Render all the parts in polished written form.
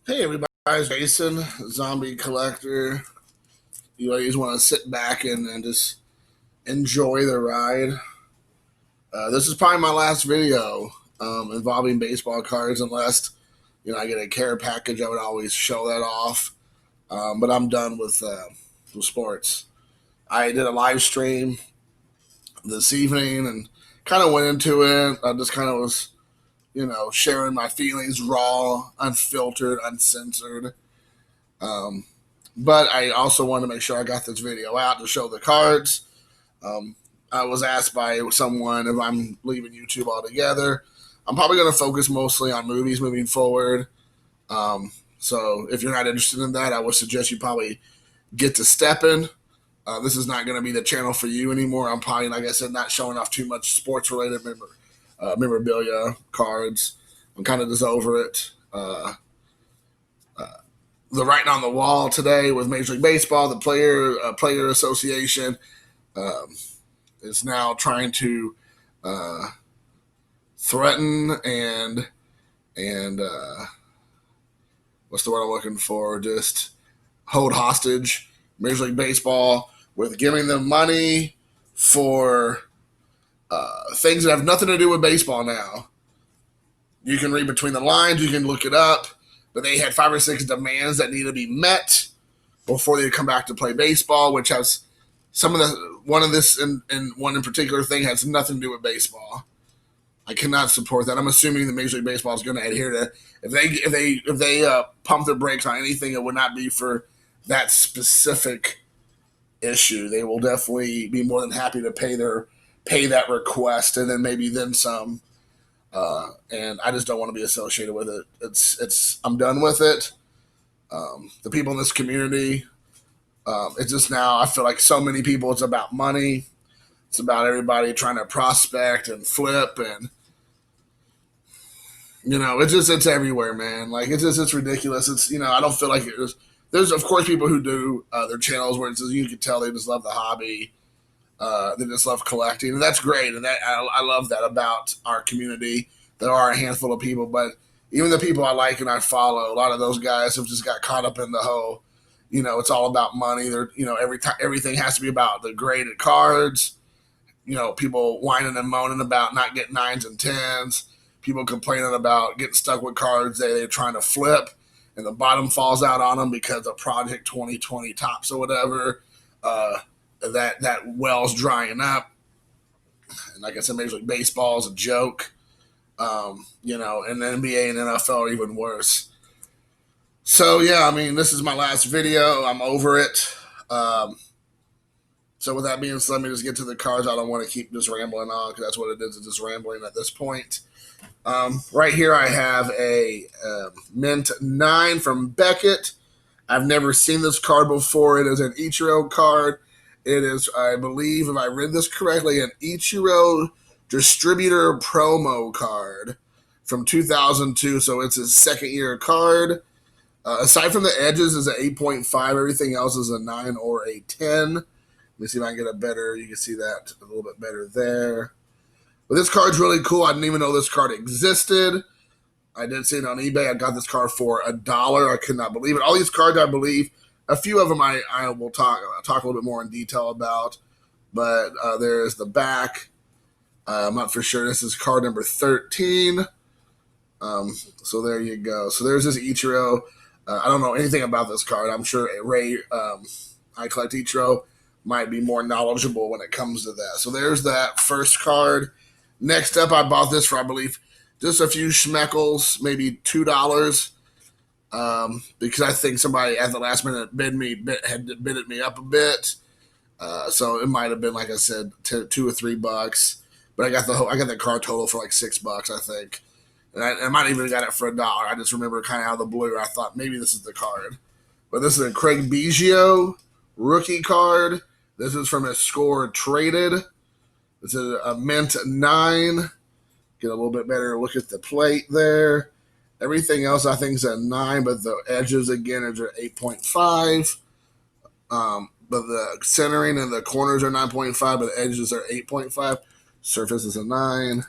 Hey everybody, it's Jason, Zombie Collector. You always want to sit back and just enjoy the ride. This is probably my last video involving baseball cards, unless I get a care package. I would always show that off, but I'm done with sports. I did a live stream this evening and kind of went into it. I just kind of was, sharing my feelings raw, unfiltered, uncensored. Um, But I also wanted to make sure I got this video out to show the cards. Um, I was asked by someone if I'm leaving YouTube altogether. I'm probably going to focus mostly on movies moving forward. So if you're not interested in that, I would suggest you probably get to stepping. This is not going to be the channel for you anymore. I'm probably, like I said, not showing off too much sports related memorabilia cards. I'm kind of just over it. The writing on the wall today with Major League Baseball, the player association um, is now trying to uh, threaten and what's the word I'm looking for? Just hold hostage Major League Baseball with giving them money for things that have nothing to do with baseball. Now you can read between the lines, you can look it up, but they had 5 or 6 demands that need to be met before they come back to play baseball, which has some of the one of this and one in particular thing has nothing to do with baseball. I cannot support that. I'm assuming that Major League Baseball is going to adhere to if they pump their brakes on anything, it would not be for that specific issue. They will definitely be more than happy to pay that request and then maybe then some. And I just don't want to be associated with it. It's I'm done with it. The people in this community, it's just now I feel like so many people. It's about money. It's about everybody trying to prospect and flip, and it's everywhere, man. Like it's ridiculous. I don't feel like there's of course people who do their channels where it's just, you can tell they just love the hobby. They just love collecting, and that's great. And I love that about our community. There are a handful of people, but even the people I like and I follow, a lot of those guys have just got caught up in the whole. It's all about money. They're every time everything has to be about the graded cards. People whining and moaning about not getting nines and tens. People complaining about getting stuck with cards they're trying to flip, and the bottom falls out on them because of Project 2020 tops or whatever. That well's drying up, and like I said, Major League Baseball is a joke. And the NBA and NFL are even worse. So yeah, I mean, this is my last video. I'm over it. So with that being said, let me just get to the cards. I don't want to keep just rambling on because that's what it is. It's just rambling at this point. Right here, I have a Mint 9 from Beckett. I've never seen this card before. It is an Ichiro card. It is, I believe, if I read this correctly, an Ichiro distributor promo card from 2002. So it's his second year card. Aside from the edges, is an 8.5. Everything else is a 9 or a 10. Let me see if I can get a better. You can see that a little bit better there. But this card's really cool. I didn't even know this card existed. I did see it on eBay. I got this card for $1. I could not believe it. All these cards, I believe, a few of them I will talk a little bit more in detail about. But there is the back. I'm not for sure. This is card number 13. So there you go. So there's this Ichiro. I don't know anything about this card. I'm sure Ray, I Collect Ichiro, might be more knowledgeable when it comes to that. So there's that first card. Next up, I bought this for, I believe, just a few schmeckles, maybe $2, because I think somebody at the last minute had bidded me up a bit. So it might have been, like I said, $2 or $3. But I got the card total for like $6, I think. And I might even got it for $1. I just remember kind of out of the blue. I thought maybe this is the card. But this is a Craig Biggio rookie card. This is from his score traded. This is a Mint 9. Get a little bit better look at the plate there. Everything else I think is a 9, but the edges again are 8.5. But the centering and the corners are 9.5, but the edges are 8.5. Surface is a 9.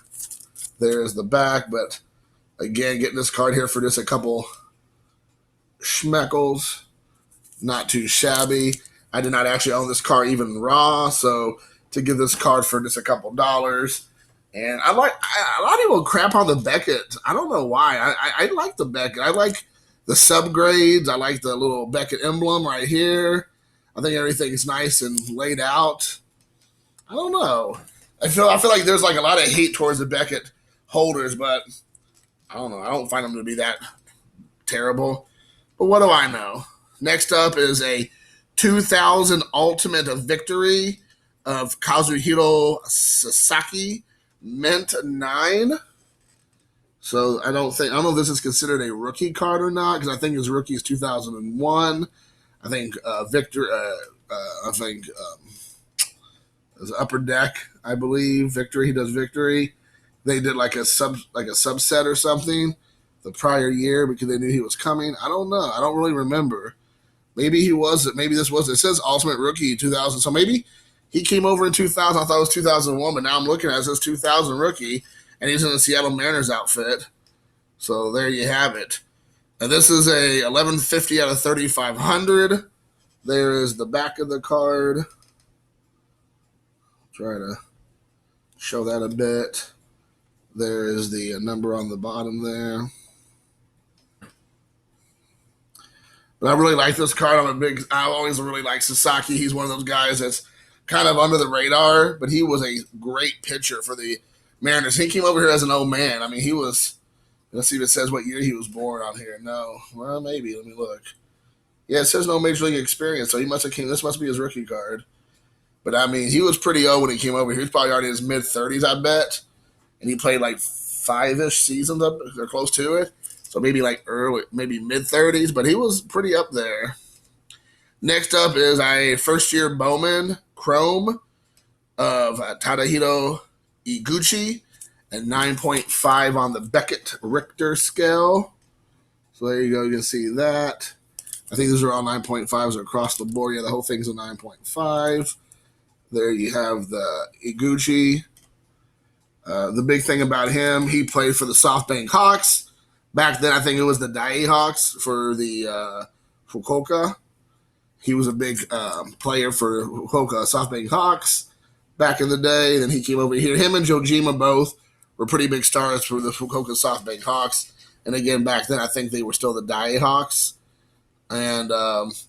There's the back, but again, getting this card here for just a couple Schmeckles. Not too shabby. I did not actually own this card even raw, so to give this card for just a couple dollars. And a lot of people crap on the Beckett. I don't know why. I like the Beckett. I like the subgrades. I like the little Beckett emblem right here. I think everything's nice and laid out. I don't know. I feel like there's like a lot of hate towards the Beckett holders, but I don't know. I don't find them to be that terrible. But what do I know? Next up is a 2000 Ultimate Victory of Kazuhiro Sasaki, mint 9. So I don't know if this is considered a rookie card or not, because I think his rookie is 2001. I think his Upper Deck, I believe, Victory. He does Victory. They did like a subset or something the prior year because they knew he was coming. I don't know. I don't really remember. Maybe he was. Maybe this was. It says Ultimate Rookie 2000. So maybe he came over in 2000. I thought it was 2001, but now I'm looking at it. It says 2000 Rookie, and he's in the Seattle Mariners outfit. So there you have it. And this is a 1150 out of 3500. There is the back of the card. Try to show that a bit. There is the number on the bottom there. But I really like this card. I always really like Sasaki. He's one of those guys that's kind of under the radar, but he was a great pitcher for the Mariners. He came over here as an old man. I mean, he was, let's see if it says what year he was born on here. No. Well, maybe. Let me look. Yeah, it says no major league experience, so this must be his rookie card. But I mean, he was pretty old when he came over here. He was probably already in his mid-30s, I bet. And he played like 5-ish seasons up, or close to it. So maybe like maybe mid-30s, but he was pretty up there. Next up is a first-year Bowman Chrome of Tadahito Iguchi and 9.5 on the Beckett Richter scale. So there you go. You can see that. I think these are all 9.5s across the board. Yeah, the whole thing's a 9.5. There you have the Iguchi. The big thing about him, he played for the SoftBank Hawks. Back then, I think it was the Dai Hawks for the Fukuoka. He was a big player for Fukuoka SoftBank Hawks back in the day. Then he came over here. Him and Jojima both were pretty big stars for the Fukuoka SoftBank Hawks. And again, back then, I think they were still the Dai Hawks. And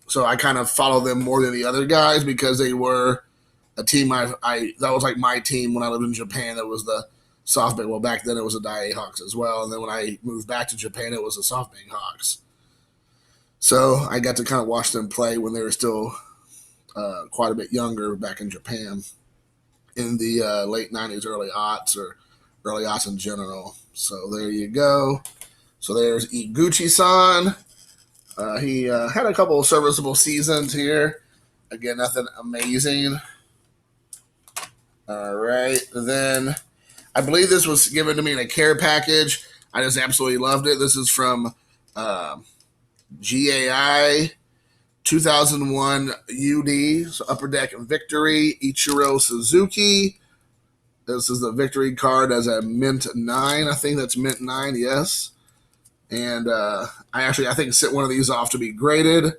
so I kind of follow them more than the other guys because they were a team that was like my team when I lived in Japan. That was the SoftBank. Well, back then it was the Dai Hawks as well. And then when I moved back to Japan, it was the SoftBank Hawks. So I got to kind of watch them play when they were still quite a bit younger back in Japan in the late 90s, early aughts, or early aughts in general. So there you go. So there's Iguchi-san. He had a couple of serviceable seasons here. Again, nothing amazing. All right. Then I believe this was given to me in a care package. I just absolutely loved it. This is from GAI 2001 UD, so Upper Deck and Victory, Ichiro Suzuki. This is the Victory card as a mint 9. I think that's mint 9, yes. And I think sent one of these off to be graded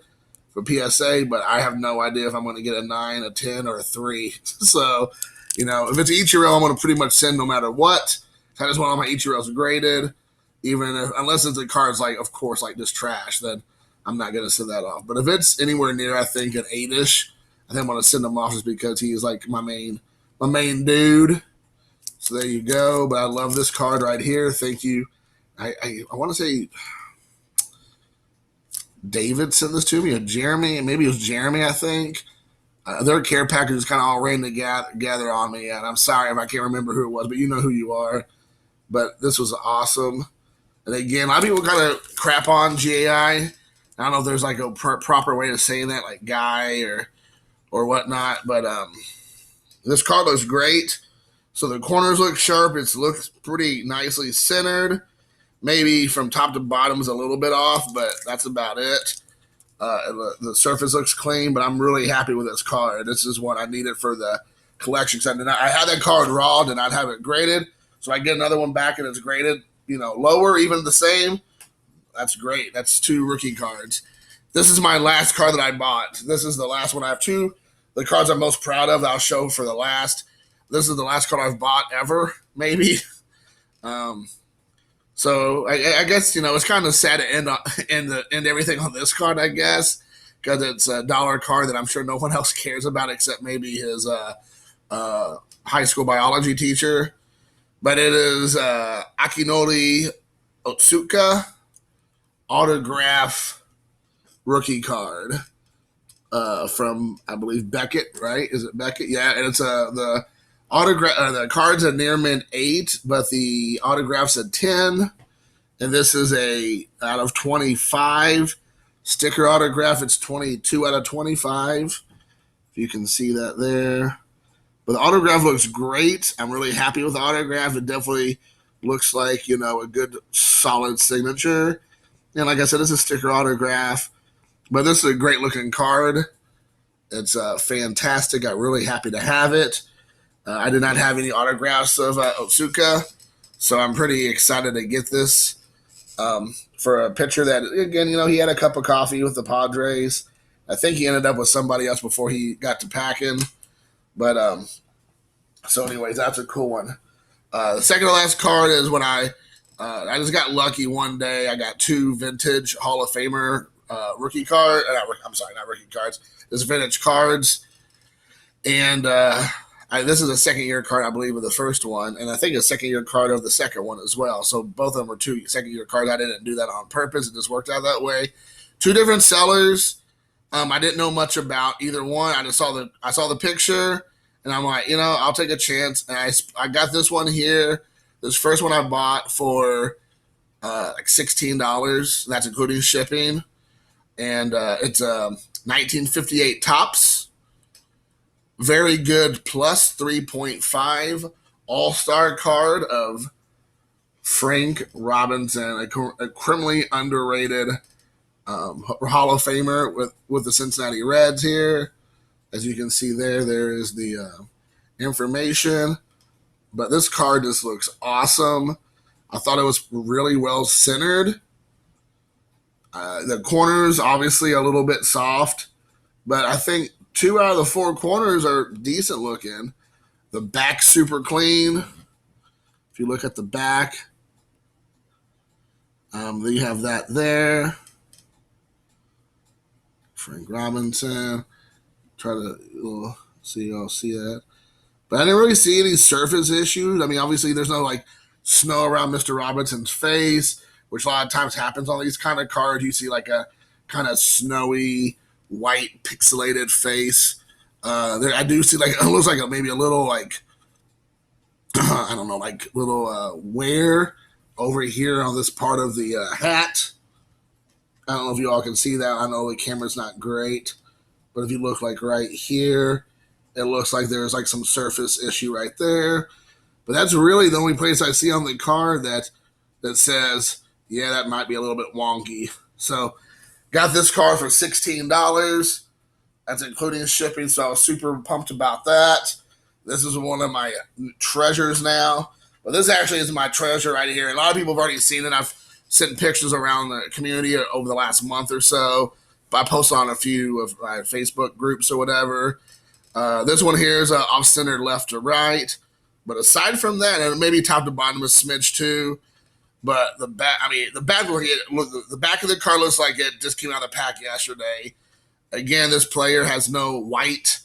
for PSA, but I have no idea if I'm going to get a 9, a 10, or a 3. So, if it's Ichiro, I'm going to pretty much send no matter what. I just want all my Ichiros graded, unless it's a card's like, of course, like just trash, then I'm not going to send that off. But if it's anywhere near, I think, an 8-ish, I think I'm going to send him off just because he's like my main dude. So there you go. But I love this card right here. Thank you. I want to say David sent this to me, or Jeremy. Maybe it was Jeremy, I think. Their care packages kind of all ran together on me, and I'm sorry if I can't remember who it was, but you know who you are. But this was awesome. And again, a lot of people kind of crap on GAI. I don't know if there's like a proper way of saying that, like guy or whatnot, but this card looks great. So the corners look sharp. It looks pretty nicely centered. Maybe from top to bottom is a little bit off, but that's about it. The surface looks clean, but I'm really happy with this card. This is what I needed for the collection. I had that card raw, did not have it graded. So I get another one back and it's graded, lower, even the same. That's great. That's 2 rookie cards. This is my last card that I bought. This is the last one. I have 2. The cards I'm most proud of that I'll show for the last. This is the last card I've bought ever, maybe. Um, so I guess it's kind of sad to end everything on this card, I guess, because it's a dollar card that I'm sure no one else cares about except maybe his high school biology teacher. But it is Akinori Otsuka autograph rookie card from, I believe, Beckett, right? Is it Beckett? Yeah, and it's the autograph. The card's a near mint 8, but the autograph's a 10, and this is a out of 25 sticker autograph. It's 22 out of 25. If you can see that there. But the autograph looks great. I'm really happy with the autograph. It definitely looks like, a good solid signature. And like I said, it's a sticker autograph. But this is a great looking card. It's fantastic. I'm really happy to have it. I did not have any autographs of Otsuka, so I'm pretty excited to get this for a pitcher that, again, he had a cup of coffee with the Padres. I think he ended up with somebody else before he got to packing. But so anyways, that's a cool one. The second to last card is when I just got lucky one day. I got 2 vintage Hall of Famer rookie card. I'm sorry, not rookie cards. This is vintage cards, and this is a second-year card, I believe, of the first one, and I think a second-year card of the second one as well. So both of them were 2 second-year cards. I didn't do that on purpose. It just worked out that way. 2 different sellers. I didn't know much about either one. I saw the picture, and I'm like, I'll take a chance. And I got this one here. This first one I bought for like $16. That's including shipping, and it's 1958 Topps. Very good plus 3.5 all-star card of Frank Robinson, a criminally underrated Hall of Famer with the Cincinnati Reds here. As you can see there is the information. But this card just looks awesome. I thought it was really well centered. The corners, obviously, a little bit soft. But I think 2 out of the 4 corners are decent looking. The back super clean. If you look at the back, you have that there. Frank Robinson. Try to see that. But I didn't really see any surface issues. I mean, obviously, there's no snow around Mr. Robinson's face, which a lot of times happens on these kind of cards. You see a kind of snowy, white, pixelated face. I do see it looks like maybe a little I don't know, little wear over here on this part of the hat. I don't know if you all can see that. I know the camera's not great, but if you look right here, it looks like there's some surface issue right there. But that's really the only place I see on the card that says, yeah, that might be a little bit wonky. So got this card for $16. That's including shipping, so I was super pumped about that. This is one of my treasures now. But this actually is my treasure right here. And a lot of people have already seen it. I've sent pictures around the community over the last month or so. I posted on a few of my Facebook groups or whatever. This one here is off-center left to right. But aside from that, and maybe top to bottom a smidge too, but the back of the card looks like it just came out of the pack yesterday. Again, this player has no white,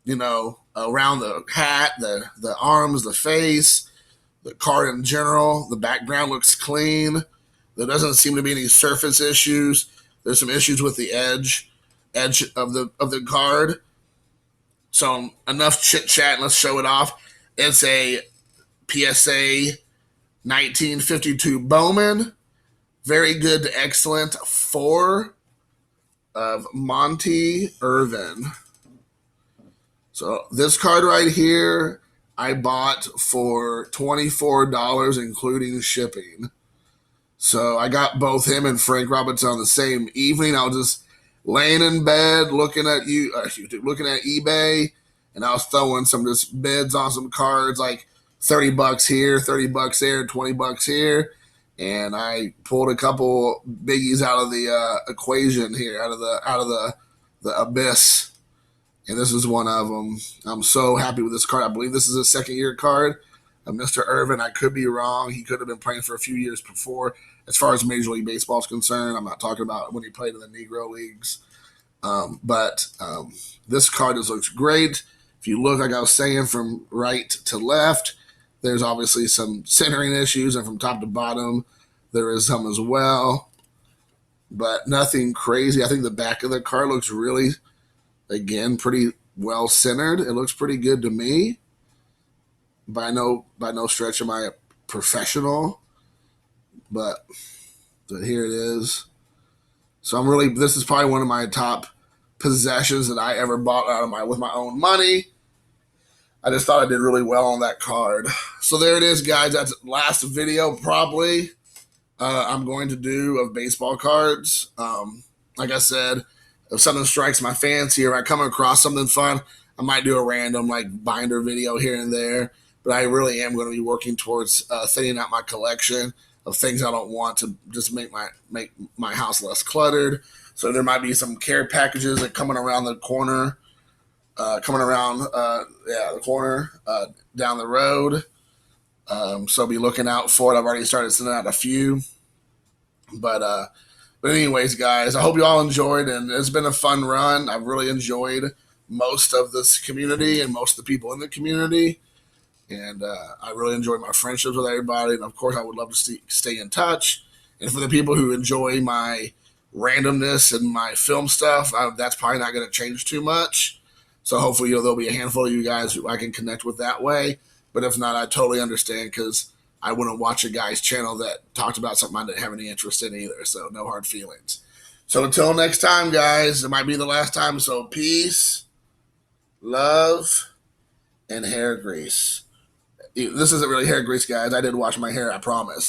around the hat, the arms, the face, the card in general. The background looks clean. There doesn't seem to be any surface issues. There's some issues with the edge of the card. So enough chit chat. Let's show it off. It's a PSA 1952 Bowman. Very good to excellent 4 of Monty Irvin. So this card right here, I bought for $24, including shipping. So I got both him and Frank Robinson on the same evening. I was just laying in bed looking at eBay, and I was throwing some just bids on some cards, like $30 here, $30 there, $20 here. and I pulled a couple biggies out of the equation here, out of the abyss, and this is one of them. I'm so happy with this card. I believe this is a second year card of Mr. Irvin. I could be wrong. He could have been playing for a few years before. As far as Major League Baseball is concerned, I'm not talking about when he played in the Negro Leagues. But this card just looks great. If you look, like I was saying, from right to left, there's obviously some centering issues, and from top to bottom, there is some as well. But nothing crazy. I think the back of the card looks really, again, pretty well centered. It looks pretty good to me. By no stretch am I a professional, but here it is. So this is probably one of my top possessions that I ever bought with my own money. I just thought I did really well on that card. So there it is, guys. That's the last video probably I'm going to do of baseball cards. Like I said, if something strikes my fancy or I come across something fun, I might do a random binder video here and there. But I really am going to be working towards thinning out my collection of things I don't want to just make my house less cluttered. So there might be some care packages that coming around the corner, the corner down the road. So be looking out for it. I've already started sending out a few. But anyways, guys, I hope you all enjoyed, and it's been a fun run. I've really enjoyed most of this community and most of the people in the community. And I really enjoyed my friendships with everybody. And, of course, I would love to stay in touch. And for the people who enjoy my randomness and my film stuff, that's probably not going to change too much. So hopefully there'll be a handful of you guys who I can connect with that way. But if not, I totally understand, because I wouldn't watch a guy's channel that talked about something I didn't have any interest in either. So no hard feelings. So until next time, guys, it might be the last time. So peace, love, and hair grease. This isn't really hair grease, guys. I did wash my hair, I promise.